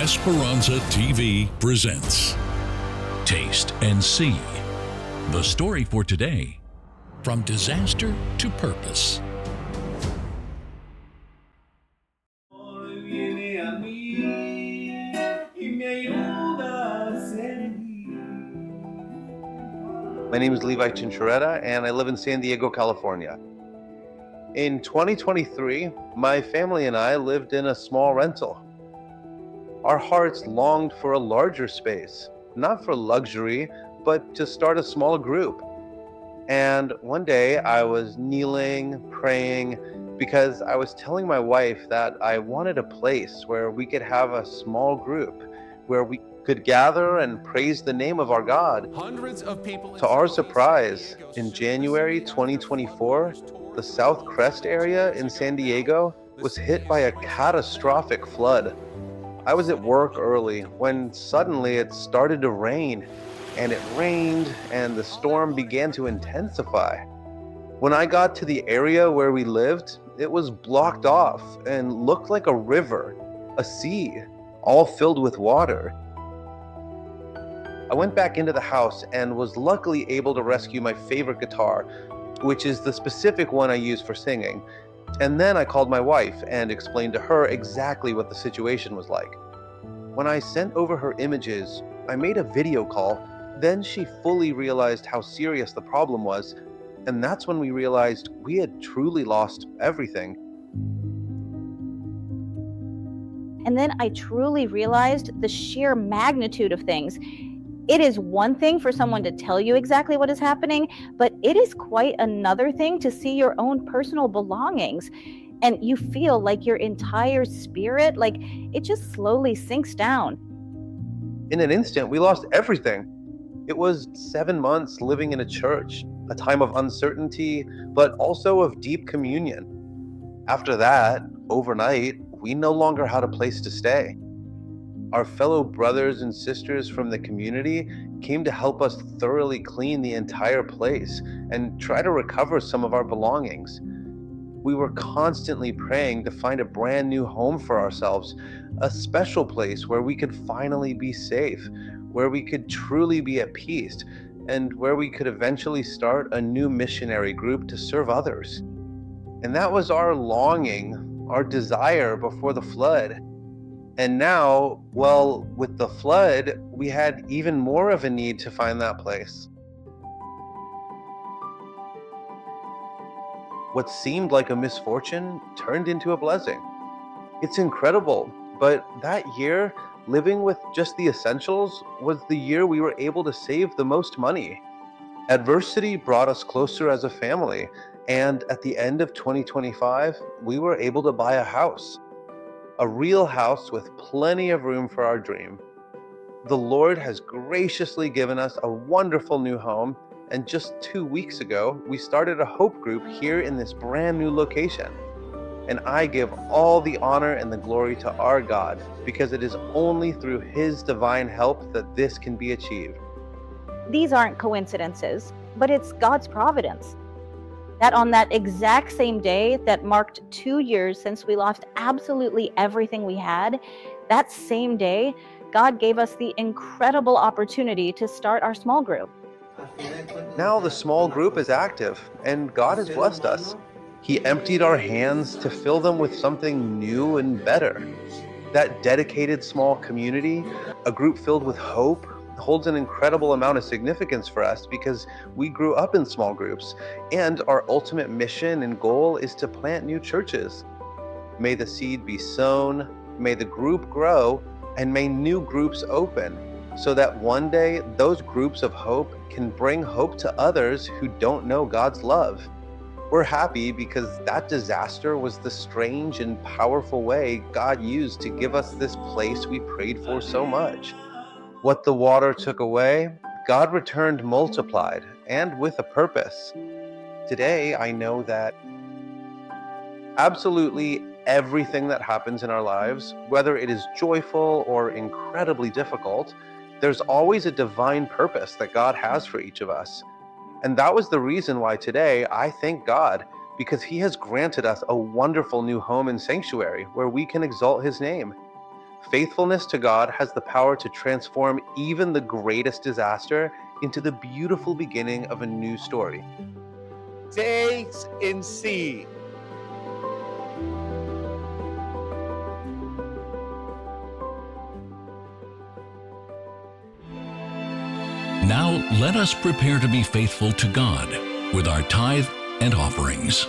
Esperanza TV presents Taste and See. The story for today, from disaster to purpose. My name is Levi Chinchoretta, and I live in San Diego, California. In 2023, my family and I lived in a small rental. Our hearts longed for a larger space, not for luxury, but to start a small group. And one day I was kneeling, praying, because I was telling my wife that I wanted a place where we could have a small group, where we could gather and praise the name of our God. Hundreds of people. To our surprise, in January 2024, the South Crest area in San Diego was hit by a catastrophic flood. I was at work early when suddenly it started to rain, and it rained and the storm began to intensify. When I got to the area where we lived, it was blocked off and looked like a river, a sea, all filled with water. I went back into the house and was luckily able to rescue my favorite guitar, which is the specific one I use for singing. And then I called my wife and explained to her exactly what the situation was like. When I sent over her images, I made a video call. Then she fully realized how serious the problem was. And that's when we realized we had truly lost everything. And then I truly realized the sheer magnitude of things. It is one thing for someone to tell you exactly what is happening, but it is quite another thing to see your own personal belongings. And you feel like your entire spirit, like it just slowly sinks down. In an instant, we lost everything. It was 7 months living in a church, a time of uncertainty, but also of deep communion. After that, overnight, we no longer had a place to stay. Our fellow brothers and sisters from the community came to help us thoroughly clean the entire place and try to recover some of our belongings. We were constantly praying to find a brand new home for ourselves, a special place where we could finally be safe, where we could truly be at peace, and where we could eventually start a new missionary group to serve others. And that was our longing, our desire before the flood. And now, well, with the flood, we had even more of a need to find that place. What seemed like a misfortune turned into a blessing. It's incredible, but that year, living with just the essentials was the year we were able to save the most money. Adversity brought us closer as a family, and at the end of 2025, we were able to buy a house. A real house with plenty of room for our dream. The Lord has graciously given us a wonderful new home, and just 2 weeks ago, we started a hope group here in this brand new location. And I give all the honor and the glory to our God, because it is only through His divine help that this can be achieved. These aren't coincidences, but it's God's providence. That on that exact same day that marked 2 years since we lost absolutely everything we had, that same day, God gave us the incredible opportunity to start our small group. Now the small group is active, and God has blessed us. He emptied our hands to fill them with something new and better. That dedicated small community, a group filled with hope, holds an incredible amount of significance for us because we grew up in small groups, and our ultimate mission and goal is to plant new churches. May the seed be sown, may the group grow, and may new groups open, so that one day those groups of hope can bring hope to others who don't know God's love. We're happy because that disaster was the strange and powerful way God used to give us this place we prayed for so much. What the water took away, God returned multiplied and with a purpose. Today, I know that absolutely everything that happens in our lives, whether it is joyful or incredibly difficult, there's always a divine purpose that God has for each of us. And that was the reason why today I thank God, because He has granted us a wonderful new home and sanctuary where we can exalt His name. Faithfulness to God has the power to transform even the greatest disaster into the beautiful beginning of a new story. Taste and see. Now let us prepare to be faithful to God with our tithe and offerings.